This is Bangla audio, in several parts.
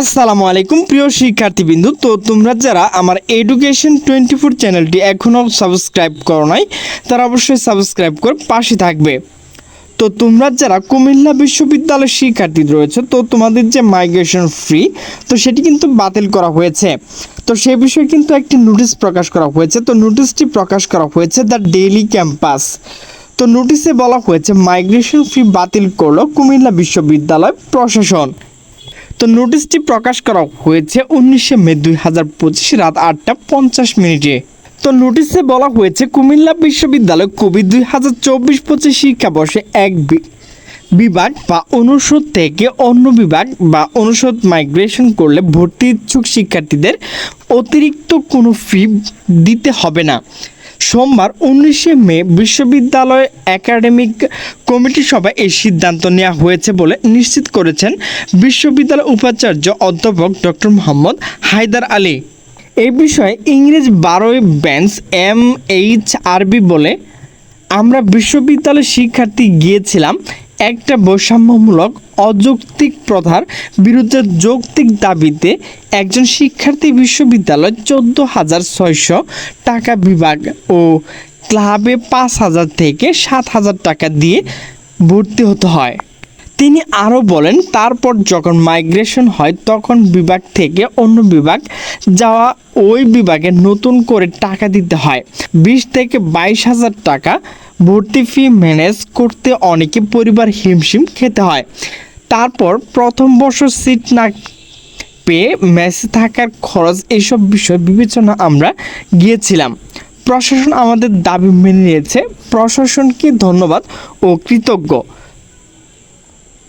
আসসালামু আলাইকুম প্রিয় শিক্ষার্থীবৃন্দ। তো তোমরা যারা আমার এডুকেশন 24 চ্যানেলটি এখনও সাবস্ক্রাইব করো নাই তারা অবশ্যই সাবস্ক্রাইব করে পাশে থাকবে। তো তোমরা যারা কুমিল্লা বিশ্ববিদ্যালয়ের শিক্ষার্থী রয়েছে, তো তোমাদের যে মাইগ্রেশন ফি তো সেটি কিন্তু বাতিল করা হয়েছে। তো সে বিষয়ে কিন্তু একটি নোটিশ প্রকাশ করা হয়েছে। তো নোটিশটি প্রকাশ করা হয়েছে দ্য ডেইলি ক্যাম্পাস। তো নোটিশে বলা হয়েছে মাইগ্রেশন ফি বাতিল করলো কুমিল্লা বিশ্ববিদ্যালয় প্রশাসন। তো নোটিশটি প্রকাশ করা হয়েছে 19 মে 2025 রাত 8:50। তো নোটিশে বলা হয়েছে কুমিল্লা বিশ্ববিদ্যালয় কোভিড 2024-25 শিক্ষাবর্ষে এক বিভাগ বা অনুষদ থেকে অন্য বিভাগ বা অনুষদ মাইগ্রেশন করলে ভর্তি ইচ্ছুক শিক্ষার্থীদের অতিরিক্ত কোনো ফি দিতে হবে না। সোমবার 19 মে বিশ্ববিদ্যালয় একাডেমিক কমিটি সভায় এই সিদ্ধান্ত নেওয়া হয়েছে বলে নিশ্চিত করেছেন বিশ্ববিদ্যালয়ের উপাচার্য অধ্যাপক ডক্টর মোহাম্মদ হায়দার আলী। এই বিষয়ে ইংরেজ 12 বেঞ্চ MHRB বলে, আমরা বিশ্ববিদ্যালয়ের শিক্ষার্থী গিয়েছিলাম একটা বৈষম্যমূলক অযৌক্তিক প্রথার বিরুদ্ধে যৌক্তিক দাবিতে একজন শিক্ষার্থী বিশ্ববিদ্যালয় 14,600 টাকা বিভাগ ও ক্লাবে 5,000 থেকে 7,000 টাকা দিয়ে ভর্তি হতে হয়। তিনি আরও বলেন, তারপর যখন মাইগ্রেশন হয় তখন বিভাগ থেকে অন্য বিভাগ যাওয়া ওই বিভাগে নতুন করে টাকা দিতে হয়। 20 থেকে 22,000 টাকা ভর্তি ফি ম্যানেজ করতে অনেকে পরিবার হিমশিম খেতে হয়। তারপর প্রথম বছর সিট না পেয়ে মেসে থাকার খরচ, এইসব বিষয় বিবেচনা আমরা গিয়েছিলাম। প্রশাসন আমাদের দাবি মেনে নিয়েছে, প্রশাসনকে ধন্যবাদ ও কৃতজ্ঞ।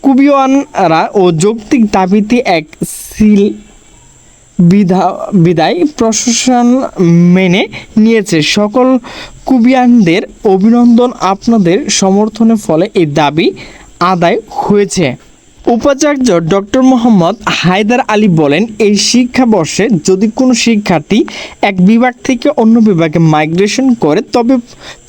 কুবিয়ানরা ও যৌক্তিক দাবিতে এক সিল বিদায় প্রশাসন মেনে নিয়েছে। সকল কুবিয়ানদের অভিনন্দন, আপনাদের সমর্থনের ফলে এই দাবি আদায় হয়েছে। উপাচার্য ডক্টর মোহাম্মদ হায়দার আলী বলেন, এই শিক্ষাবর্ষে যদি কোনো শিক্ষার্থী এক বিভাগ থেকে অন্য বিভাগে মাইগ্রেশন করে তবে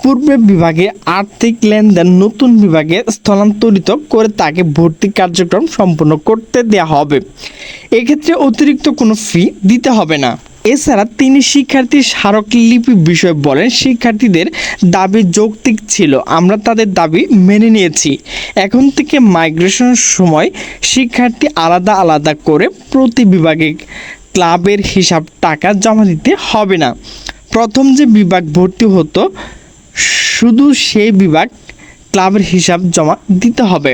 পূর্বের বিভাগে আর্থিক লেনদেন নতুন বিভাগে স্থানান্তরিত করে তাকে ভর্তি কার্যক্রম সম্পন্ন করতে দেওয়া হবে। এক্ষেত্রে অতিরিক্ত কোনো ফি দিতে হবে না। এছাড়া তিনি শিক্ষার্থীর স্মারকলিপি বিষয়ে বলেন, শিক্ষার্থীদের দাবি যৌক্তিক ছিল, আমরা তাদের দাবি মেনে নিয়েছি। এখন থেকে মাইগ্রেশনের সময় শিক্ষার্থী আলাদা আলাদা করে প্রতি বিভাগে ক্লাবের হিসাব টাকা জমা দিতে হবে না। প্রথম যে বিভাগ ভর্তি হতো শুধু সেই বিভাগ ক্লাবের হিসাব জমা দিতে হবে।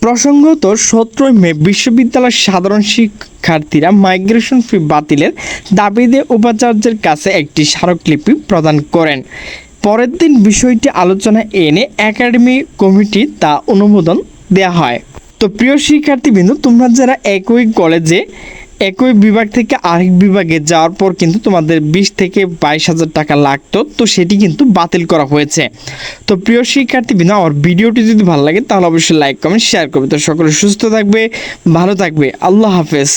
প্রসঙ্গত 17 মে বিশ্ববিদ্যালয়ের সাধারণ শিক্ষার্থীরা মাইগ্রেশন ফি বাতিলের দাবিতে উপাচার্যের কাছে একটি স্মারকলিপি প্রদান করেন। পরের দিন বিষয়টি আলোচনায় এনে একাডেমি কমিটি তা অনুমোদন দেওয়া হয়। তো প্রিয় শিক্ষার্থীবৃন্দ, তোমরা যারা একই কলেজে একই বিভাগ থেকে আরেক বিভাগে যাওয়ার পর কিন্তু তোমাদের 20 থেকে 22,000 টাকা লাগতো, তো সেটি কিন্তু বাতিল করা হয়েছে। তো প্রিয় শিক্ষার্থীবৃন্দ, আমার ভিডিওটি যদি ভালো লাগে তাহলে অবশ্যই লাইক কমেন্ট শেয়ার করবে। তো সকলে সুস্থ থাকবে, ভালো থাকবে। আল্লাহ হাফেজ।